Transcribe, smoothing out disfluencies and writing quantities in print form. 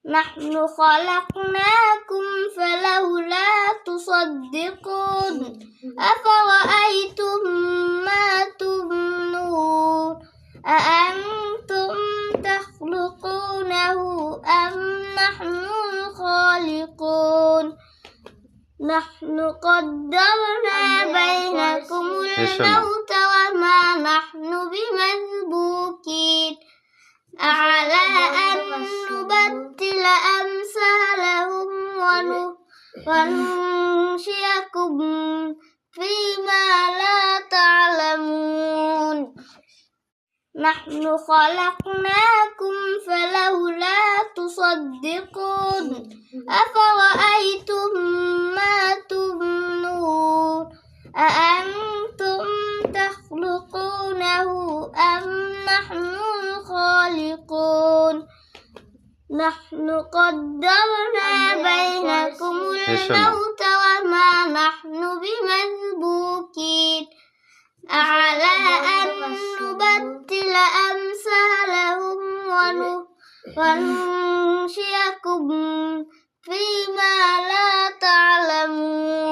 نحن خلقناكم فلولا تصدقون أفرأيتم ما تمنون أأنتم تخلقونه أم نحن الخالقون نحن قدرنا بينكم الموت وما نحن بمسبوقين على أن نبدل أمثالهم وننشئكم فيما لا تعلمون نحن خلقناكم فلولا تصدقون أفرأيتم ما تمنون أأنتم تخلقونه أم نحن الخالقون نحن قدرنا بينكم الموت وما نحن بمسبوقين على أن نبدل أمثالهم وننشئكم فيما لا تعلمون